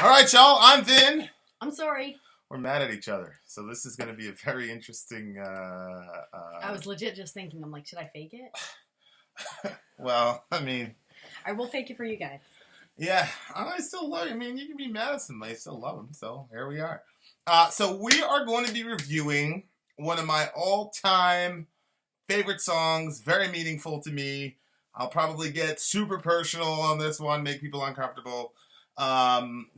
All right, y'all. I'm Vin. I'm sorry. We're mad at each other, so this is going to be a very interesting. I was legit just thinking. I'm like, should I fake it? Well, I mean, I will fake it for you guys. yeah, I still love. I mean, you can be mad at somebody, I still love them. So here we are. So we are going to be reviewing one of my all-time favorite songs. Very meaningful to me. I'll probably get super personal on this one, make people uncomfortable.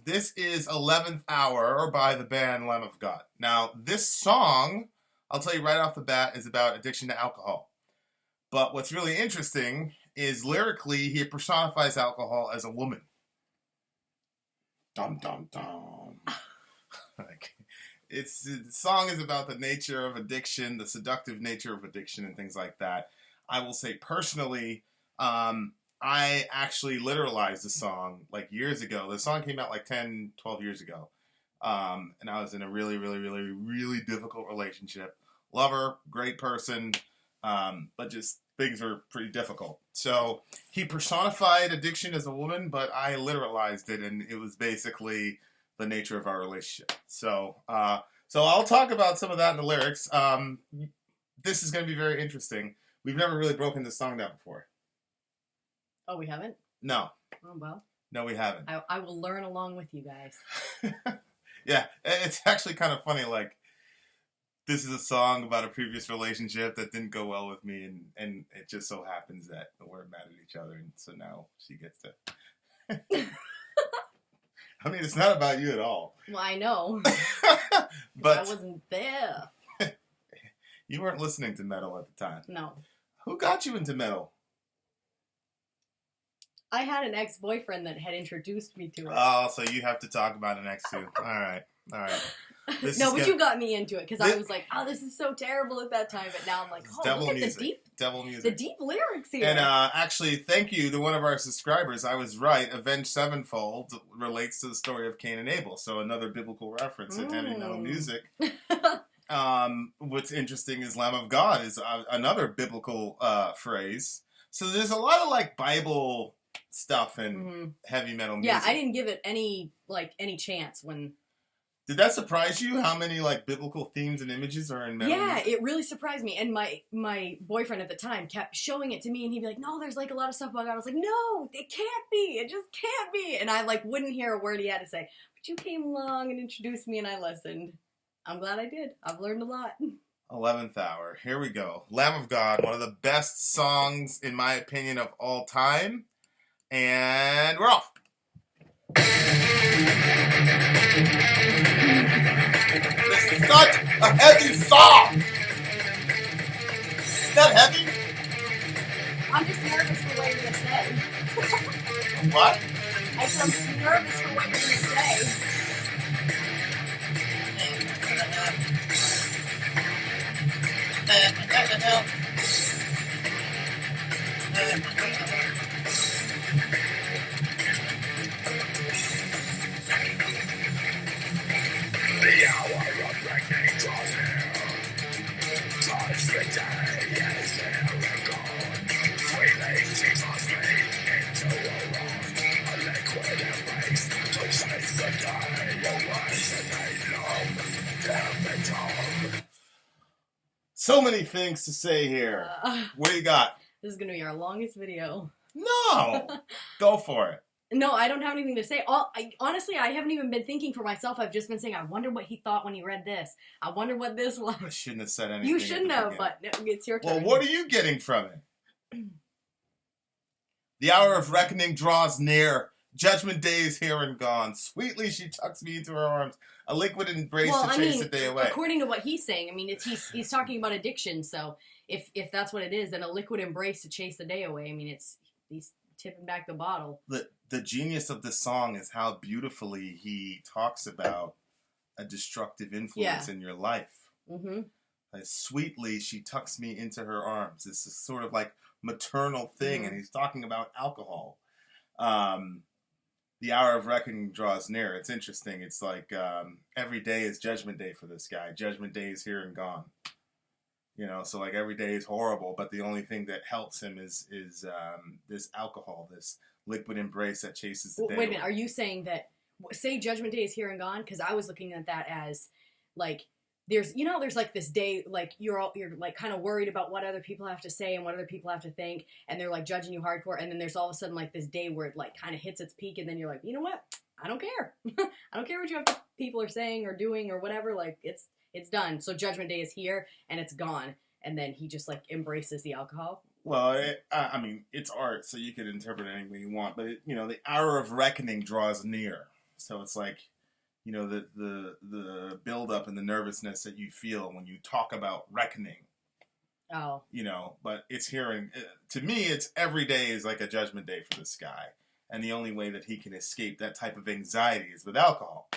This is 11th Hour by the band Lamb of God. Now, this song, I'll tell you right off the bat, is about addiction to alcohol. But what's really interesting is lyrically, he personifies alcohol as a woman. Dum, dum, dum. The song is about the nature of addiction, the seductive nature of addiction, and things like that. I will say personally, I actually literalized the song like years ago. The song came out like 10, 12 years ago. And I was in a really, really, really, really difficult relationship. Love her, great person, but just things were pretty difficult. So he personified addiction as a woman, but I literalized it, and it was basically the nature of our relationship. So I'll talk about some of that in the lyrics. This is going to be very interesting. We've never really broken this song down before. Oh, we haven't? No. Oh, well. No, we haven't. I will learn along with you guys. Yeah, it's actually kind of funny, like, this is a song about a previous relationship that didn't go well with me, and it just so happens that we're mad at each other, and so now she gets to... I mean, it's not about you at all. Well, I know. But I wasn't there. You weren't listening to metal at the time. No. Who got you into metal? I had an ex-boyfriend that had introduced me to it. Oh, so you have to talk about an ex too. All right. You got me into it, because I was like, oh, this is so terrible at that time, but now I'm like, oh, look at devil music. The deep lyrics here. And actually, thank you to one of our subscribers. I was right. Avenged Sevenfold relates to the story of Cain and Abel, so another biblical reference in heavy metal music. What's interesting is Lamb of God is another biblical phrase. So there's a lot of like Bible stuff in heavy metal music. Yeah, I didn't give it any chance when... Did that surprise you, how many like biblical themes and images are in metal music? Yeah, it really surprised me. And my boyfriend at the time kept showing it to me, and he'd be like, no, there's like a lot of stuff about God. I was like, no, it can't be. It just can't be. And I like wouldn't hear a word he had to say. But you came along and introduced me, and I listened. I'm glad I did. I've learned a lot. 11th Hour. Here we go. Lamb of God, one of the best songs, in my opinion, of all time. And we're off. This is such a heavy song. Is that heavy? I'm just nervous for what you're going to say. What? I said I'm just nervous for what you're going to say. The hour of reckoning draws near. Touch the day as there and gone. Sweetly she must flee into a wrath. A liquid embrace to chase the day away. And they love their tongue. So many things to say here. What do you got? This is going to be our longest video. No! Go for it. No, I don't have anything to say. Honestly, I haven't even been thinking for myself. I've just been saying, I wonder what he thought when he read this. I wonder what this was. I shouldn't have said anything. You shouldn't have, but it's your turn. Well, what are you getting from it? The hour of reckoning draws near. Judgment day is here and gone. Sweetly she tucks me into her arms. A liquid embrace to chase the day away. According to what he's saying, I mean, he's talking about addiction. So if that's what it is, then a liquid embrace to chase the day away. I mean, he's tipping back the bottle. The genius of this song is how beautifully he talks about a destructive influence in your life. Mm-hmm. Sweetly, she tucks me into her arms. It's a sort of like maternal thing, and he's talking about alcohol. The hour of reckoning draws near. It's interesting. It's like every day is judgment day for this guy. Judgment day is here and gone. You know, so like every day is horrible, but the only thing that helps him is this alcohol, this liquid embrace that chases the day. Wait a minute, are you saying that say Judgment Day is here and gone, because I was looking at that as like there's like this day, like you're like kind of worried about what other people have to say and what other people have to think, and they're like judging you hardcore, and then there's all of a sudden like this day where it like kind of hits its peak, and then you're like, you know what, I don't care. I don't care what people are saying or doing or whatever, like it's done. So Judgment Day is here and it's gone, and then he just like embraces the alcohol. Well, I mean, it's art, so you can interpret it any way you want, but the hour of reckoning draws near. So it's like, the buildup and the nervousness that you feel when you talk about reckoning. Oh. But it's here, and to me, it's every day is like a judgment day for this guy. And the only way that he can escape that type of anxiety is with alcohol.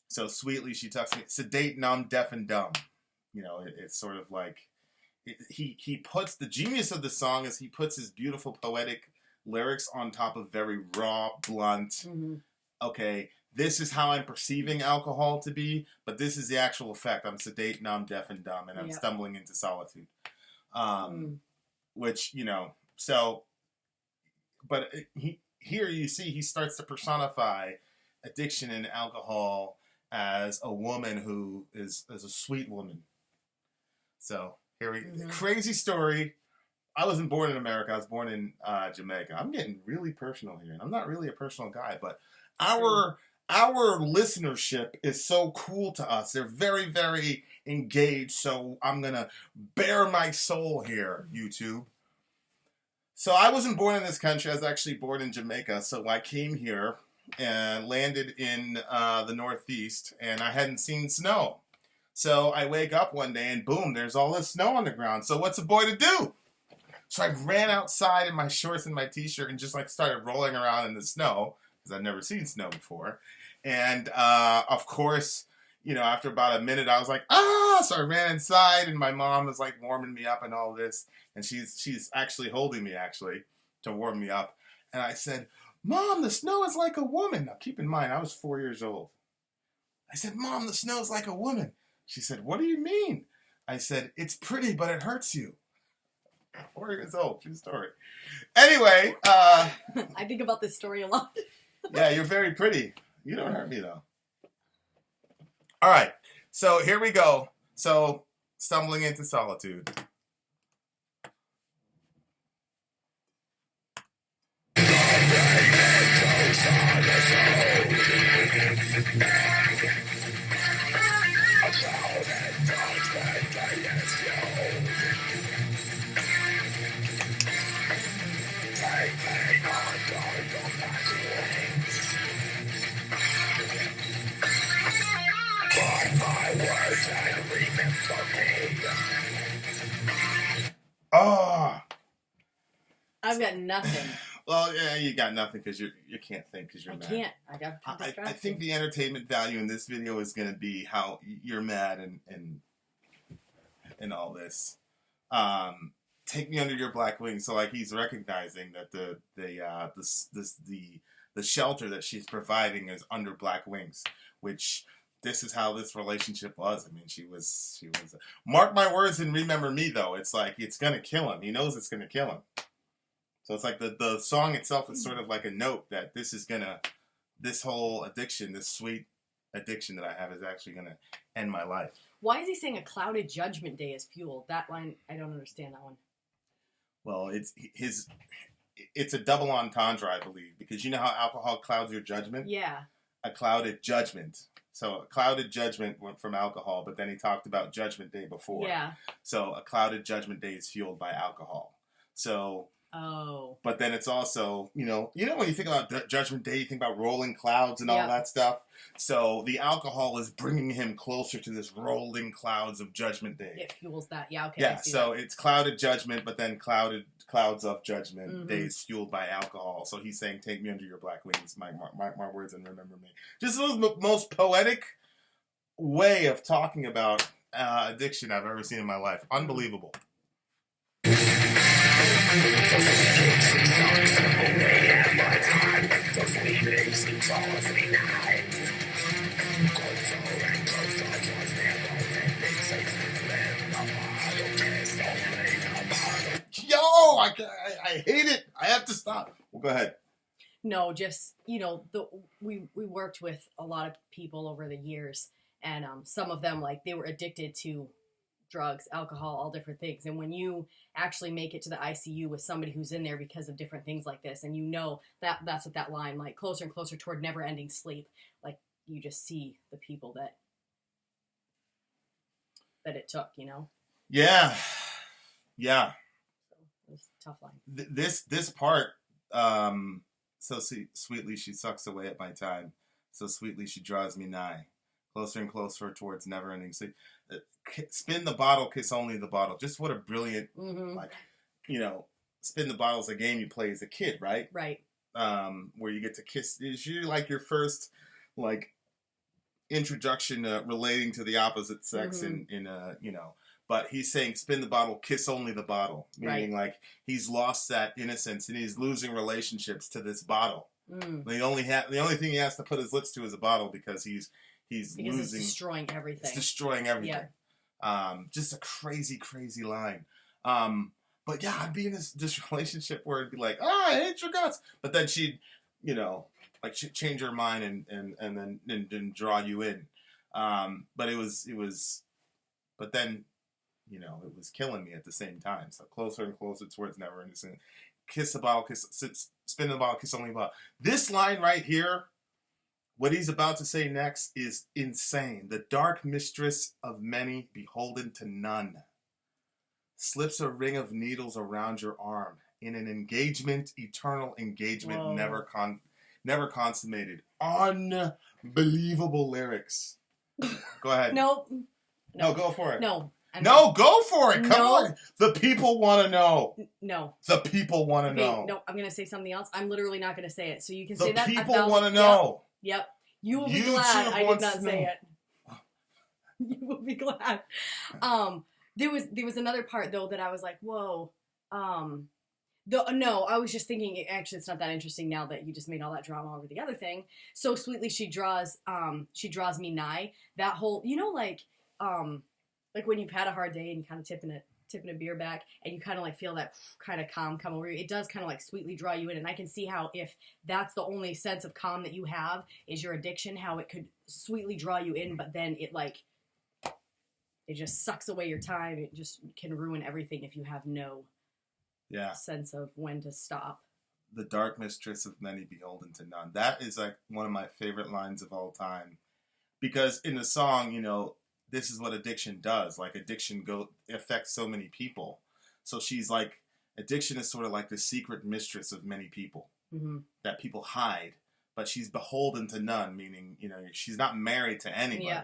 So sweetly she talks to me, sedate, numb, deaf, and dumb. It's sort of like, he puts, the genius of the song is he puts his beautiful poetic lyrics on top of very raw, blunt, okay, this is how I'm perceiving alcohol to be, but this is the actual effect. I'm sedate, numb, deaf, and dumb, and I'm stumbling into solitude. Which, so, but here you see he starts to personify addiction and alcohol as a woman who is a sweet woman. So, crazy story. I wasn't born in America. I was born in Jamaica. I'm getting really personal here, and I'm not really a personal guy, but our listenership is so cool to us. They're very, very engaged, so I'm going to bare my soul here, YouTube. So I wasn't born in this country. I was actually born in Jamaica, so I came here and landed in the Northeast, and I hadn't seen snow. So I wake up one day, and boom, there's all this snow on the ground. So what's a boy to do? So I ran outside in my shorts and my t-shirt and just like started rolling around in the snow, because I've never seen snow before. And, of course, after about a minute, I was like, so I ran inside, and my mom was like warming me up and all this. And she's actually holding me to warm me up. And I said, Mom, the snow is like a woman. Now, keep in mind, I was 4 years old. I said, Mom, the snow is like a woman. She said, what do you mean? I said, it's pretty, but it hurts you. 4 years old, true story. Anyway. I think about this story a lot. Yeah, you're very pretty. You don't hurt me, though. All right. So here we go. So, stumbling into solitude. Oh, I've got nothing. Well, yeah, you got nothing because you can't think because you're mad. I can't. I got I think the entertainment value in this video is going to be how you're mad and all this. Take me under your black wing. So like he's recognizing that the shelter that she's providing is under black wings, which this is how this relationship was. I mean, she was mark my words and remember me though. It's like it's gonna kill him. He knows it's gonna kill him. So it's like the song itself is sort of like a note that this whole addiction, this sweet addiction that I have is actually gonna end my life. Why is he saying a clouded judgment day is fuel? That line, I don't understand that one. Well, it's a double entendre, I believe, because you know how alcohol clouds your judgment? Yeah. A clouded judgment. So a clouded judgment went from alcohol, but then he talked about judgment day before. Yeah. So a clouded judgment day is fueled by alcohol. So. Oh. But then it's also, when you think about Judgment Day, you think about rolling clouds and all that stuff. So the alcohol is bringing him closer to this rolling clouds of Judgment Day. It fuels that. Yeah, okay. Yeah, so it's clouded judgment, but then clouds of judgment days fueled by alcohol. So he's saying, take me under your black wings, my words, and remember me. Just the most poetic way of talking about addiction I've ever seen in my life. Unbelievable. Yo, I hate it. I have to stop. Well, go ahead. No, just, we worked with a lot of people over the years, and some of them, like, they were addicted to drugs, alcohol, all different things. And when you actually make it to the ICU with somebody who's in there because of different things like this, and that's what that line, like, closer and closer toward never ending sleep, like, you just see the people that it took, Yeah. So it was a tough line. This part, so sweetly she sucks away at my time. So sweetly she draws me nigh. Closer and closer towards never-ending sleep. Spin the bottle, kiss only the bottle. Just what a brilliant, spin the bottle's a game you play as a kid, right? Right. Where you get to kiss. It's usually like your first, like, introduction to relating to the opposite sex But he's saying spin the bottle, kiss only the bottle. Meaning, like, he's lost that innocence and he's losing relationships to this bottle. The only thing he has to put his lips to is a bottle because he's losing. It's destroying everything. It's destroying everything. Yeah. Just a crazy, crazy line. But yeah, I'd be in this relationship where it'd be like, I hate your guts. But then she'd, she'd change her mind and then draw you in. But it was, but then, it was killing me at the same time. So closer and closer towards never ending. Kiss the bottle, spin the bottle, kiss only the bottle. This line right here, what he's about to say next is insane. The dark mistress of many, beholden to none, slips a ring of needles around your arm in an engagement, eternal engagement, Whoa. never consummated. Unbelievable lyrics. Go ahead. Nope. No, go for it. No. Go for it. Come on. The people want to know. No. The people want to know. No, I'm going to say something else. I'm literally not going to say it. So you can say that. The people want to know. Yep. You will be glad I did not say it. You will be glad. There was another part, though, that I was like, whoa. No, I was just thinking, actually, it's not that interesting now that you just made all that drama over the other thing. So sweetly she draws me nigh. That whole, like when you've had a hard day and you kind of tipping a beer back and you kind of like feel that kind of calm come over you, it does kind of like sweetly draw you in. And I can see how if that's the only sense of calm that you have is your addiction, how it could sweetly draw you in, but then it just sucks away your time. It just can ruin everything if you have no sense of when to stop. The dark mistress of many, beholden to none. That is like one of my favorite lines of all time. Because in the song, this is what addiction does. Like, addiction affects so many people. So she's like, addiction is sort of like the secret mistress of many people that people hide, but she's beholden to none, meaning, she's not married to anybody,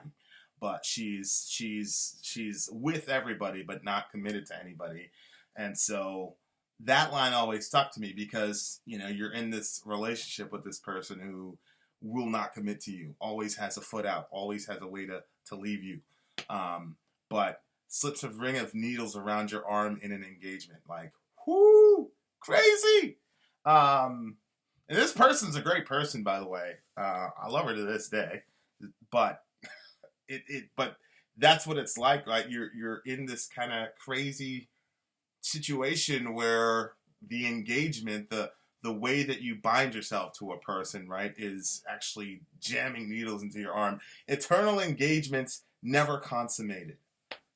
but she's with everybody, but not committed to anybody. And so that line always stuck to me because, you're in this relationship with this person who will not commit to you, always has a foot out, always has a way to leave you. But slips a ring of needles around your arm in an engagement. Like, whoo, crazy. And this person's a great person, by the way. I love her to this day. But but that's what it's like. Like, you're in this kind of crazy situation where the engagement, the way that you bind yourself to a person, right, is actually jamming needles into your arm. Eternal engagements never consummated,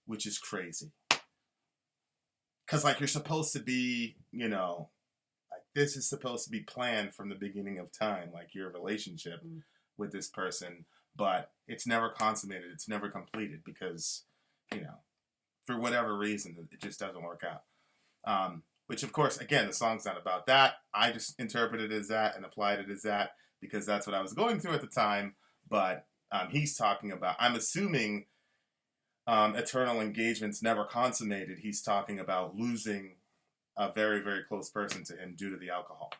which is crazy. Because, like, you're supposed to be, like, this is supposed to be planned from the beginning of time, like your relationship with this person, but it's never consummated. It's never completed because, for whatever reason, it just doesn't work out. Which, of course, again, the song's not about that. I just interpreted it as that and applied it as that because that's what I was going through at the time. But he's talking about, I'm assuming eternal engagements never consummated. He's talking about losing a very, very close person to him due to the alcohol.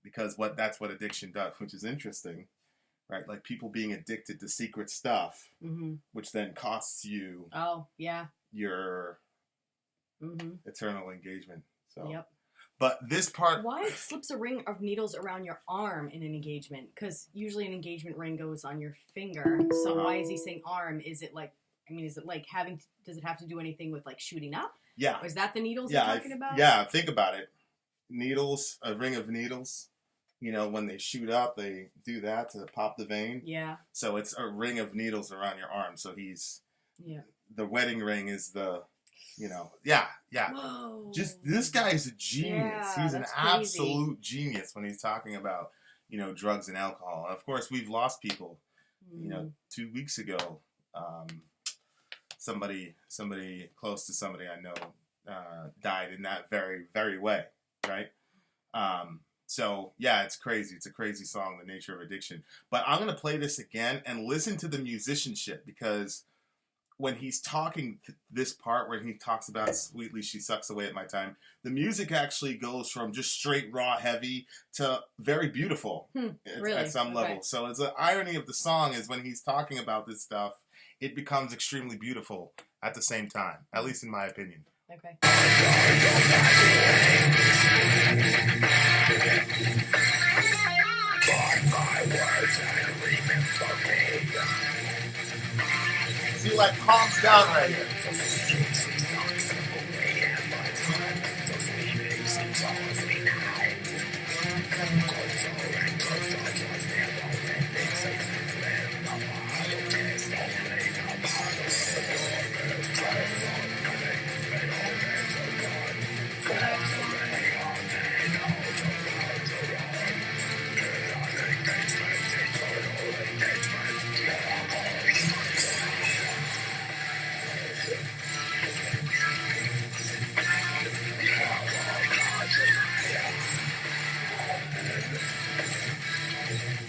Because that's what addiction does, which is interesting, right? Like, people being addicted to secret stuff, which then costs you your eternal engagement. So, but this part, why slips a ring of needles around your arm in an engagement? Because usually an engagement ring goes on your finger. So why is he saying arm? Is it like, does it have to do anything with like shooting up? Yeah. Or is that the needles you're talking about? Yeah, think about it. Needles, a ring of needles. you know, when they shoot up, they do that to pop the vein. Yeah. So it's a ring of needles around your arm. So Yeah. the wedding ring is the, you know, yeah. Whoa. Just, this guy is a genius. Yeah, He's an that's crazy. absolute genius when he's talking about, you know, drugs and alcohol. And of course, we've lost people, you know, 2 weeks ago. Somebody close to somebody I know died in that very, very way, right? So, yeah, it's crazy. It's a crazy song, The Nature of Addiction. But I'm going to play this again and listen to the musicianship, because when he's talking this part where he talks about sweetly she sucks away at my time, the music actually goes from just straight raw heavy to very beautiful Really? at some Okay. level. So it's the irony of the song is when he's talking about this stuff, it becomes extremely beautiful at the same time, at least in my opinion. Okay. See, like, calms down right here.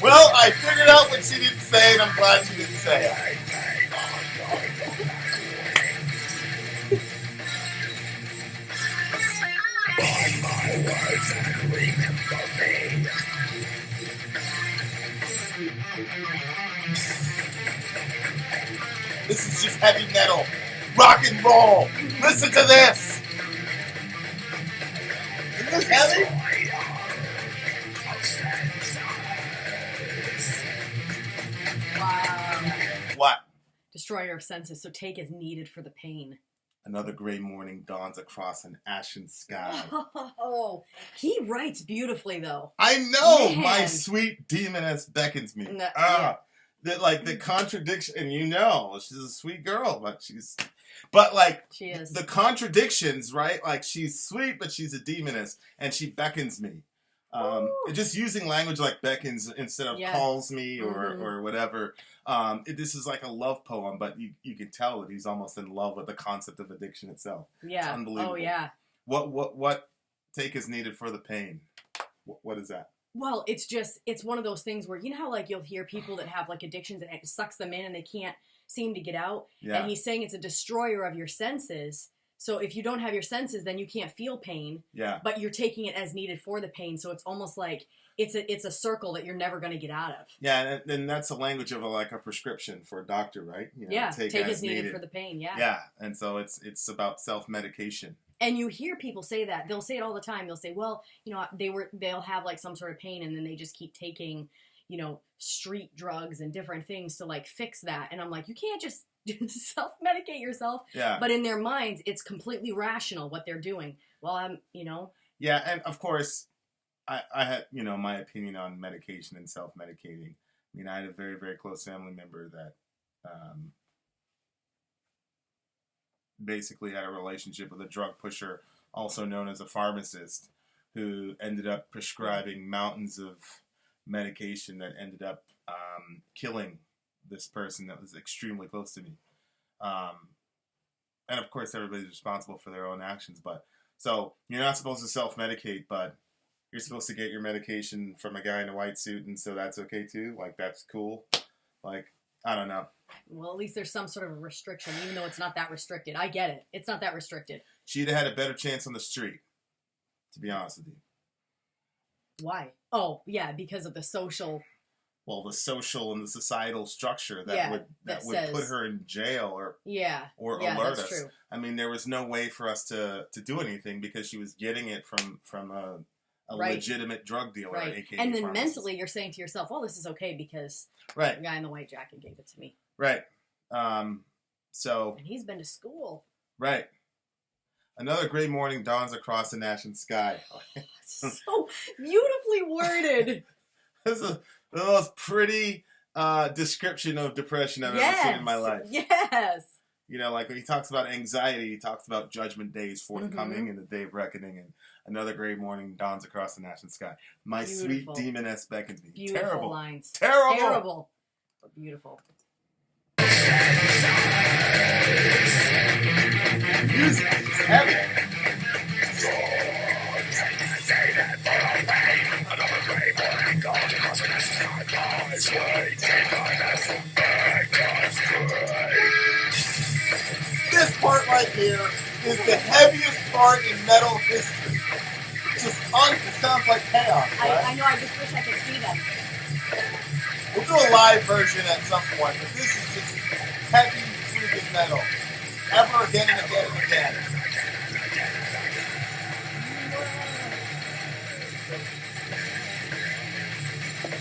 Well, I figured out what she didn't say, and I'm glad she didn't say it. This is just heavy metal. Rock and roll. Listen to this. Is this heavy? Wow. What? Destroyer of senses, so take as needed for the pain. Another gray morning dawns across an ashen sky. Oh, he writes beautifully, though. I know, Man. my sweet demoness beckons me. No, yeah. The contradiction, and you know, she's a sweet girl, but like, She is. the contradictions, right? Like, she's sweet, but she's a demoness, and she beckons me. Just using language like beckons instead of calls me or whatever. This is like a love poem, but you can tell that he's almost in love with the concept of addiction itself. Yeah. It's unbelievable. Oh, yeah. What take is needed for the pain? What is that? Well, it's one of those things where, you know how, like, you'll hear people that have, like, addictions and it sucks them in and they can't seem to get out? Yeah. And he's saying it's a destroyer of your senses. So if you don't have your senses, then you can't feel pain. Yeah. But you're taking it as needed for the pain. So it's almost like it's a circle that you're never going to get out of. Yeah, and that's the language of a prescription for a doctor, right? You know, Take as needed for the pain, yeah. Yeah, and so it's about self-medication. And you hear people say that. They'll say it all the time. They'll say, well, you know, they'll have like some sort of pain and then they just keep taking, you know, street drugs and different things to like fix that. And I'm like, you can't just self-medicate yourself. Yeah. But in their minds, it's completely rational what they're doing. Well, you know. Yeah, and of course, I had, you know, my opinion on medication and self-medicating. I mean, I had a very, very close family member that basically had a relationship with a drug pusher, also known as a pharmacist, who ended up prescribing mountains of medication that ended up killing this person that was extremely close to me. And of course, everybody's responsible for their own actions. But so you're not supposed to self-medicate, but you're supposed to get your medication from a guy in a white suit, and so that's okay too. Like, that's cool. Like, I don't know. Well, at least there's some sort of a restriction, even though it's not that restricted. I get it. It's not that restricted. She'd have had a better chance on the street, to be honest with you. Why? Oh, yeah, because of the social. Well, the social and the societal structure that would says, put her in jail or alert us. True. I mean, there was no way for us to do anything because she was getting it from a legitimate drug dealer, right? aka And then pharmacist. Mentally, you're saying to yourself, "Oh, this is okay because the guy in the white jacket gave it to me." Right. So. And he's been to school. Right. Another gray morning dawns across the national sky. So beautifully worded. This is the most pretty description of depression I've ever seen in my life. Yes. You know, like when he talks about anxiety, he talks about judgment days forthcoming and the day of reckoning, and another gray morning dawns across the national sky. My sweet demoness beckons me. Beautiful Terrible lines. Terrible. Terrible. But beautiful. Music is heavy. This part right here is the heaviest part in metal history. It sounds like chaos, right? I know, I just wish I could see them. We'll do a live version at some point, but this is just heavy freaking metal. Ever again and again and again.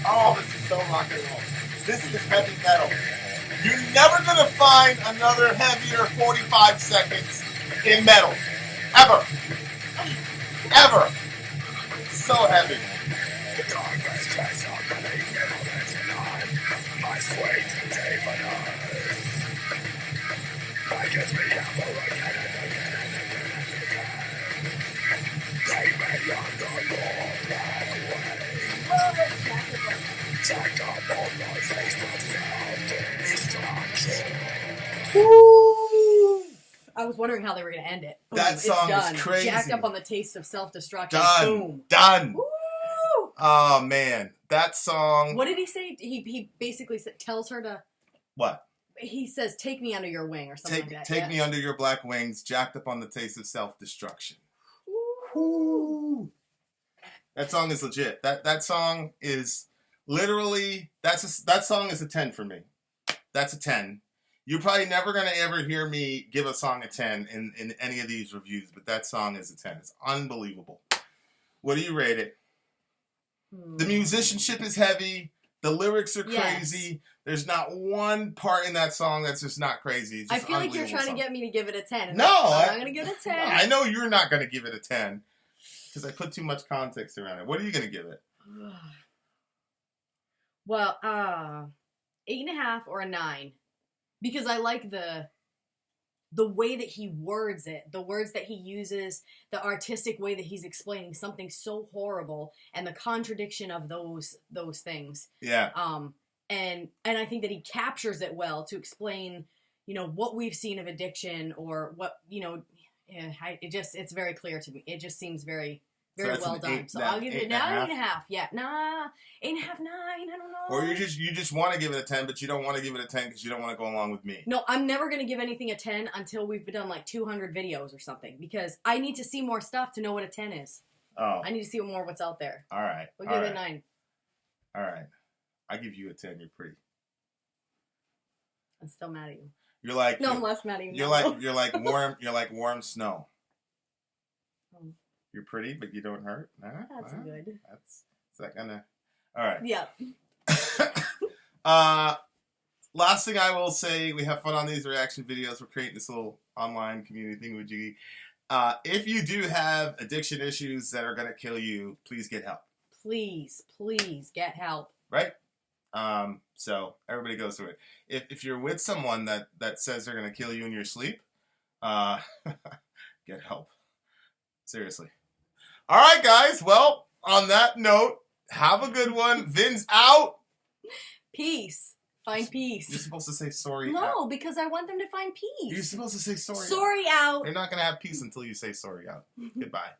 Oh, this is so rock and roll. This is heavy metal. You're never gonna find another heavier 45 seconds in metal. Ever. Ever. So heavy. Woo! I was wondering how they were going to end it. Boom, That song it's is done. crazy. Jacked up on the taste of self-destruction. Done. Boom. Done. Woo! Oh man, that song. What did he say? He basically tells her to. What? He says, "Take me under your wing" or something like that. Take me under your black wings, jacked up on the taste of self-destruction. Woo. Woo. That song is legit. That song is literally that song is a 10 for me. That's a 10. You're probably never gonna ever hear me give a song a 10 in any of these reviews, but that song is a 10. It's unbelievable. What do you rate it? The musicianship is heavy. The lyrics are crazy. Yes. There's not one part in that song that's just not crazy. It's just I feel like you're trying to get me to give it a 10. No, I'm not going to give it a 10. I know you're not going to give it a 10 because I put too much context around it. What are you going to give it? Well, 8.5 or a 9, because I like the way that he words it, the words that he uses, the artistic way that he's explaining something so horrible, and the contradiction of those things. Yeah. And I think that he captures it well to explain, you know, what we've seen of addiction or what, you know, it's very clear to me. It just seems very well done. So I'll give it 9.5. Yeah, 8.5, 9. I don't know. Or you just want to give it a 10, but you don't want to give it a 10 because you don't want to go along with me. No, I'm never going to give anything a 10 until we've done like 200 videos or something, because I need to see more stuff to know what a 10 is. Oh. I need to see more what's out there. All right. We'll give it a 9. All right. I give you a 10. You're pretty. I'm still mad at you. You're like I'm less mad at you. You're like warm snow. You're pretty, but you don't hurt. That's good. Is that gonna? All right. Yeah. Last thing I will say, we have fun on these reaction videos. We're creating this little online community thing with you. If you do have addiction issues that are gonna kill you, please get help. Please get help. Right? So everybody goes through it. If you're with someone that says they're gonna kill you in your sleep, get help. Seriously. All right, guys. Well, on that note, have a good one. Vin's out. Peace. Find peace. You're supposed to say sorry. No, because I want them to find peace. You're supposed to say sorry. Sorry out. They're not going to have peace until you say sorry out. Goodbye.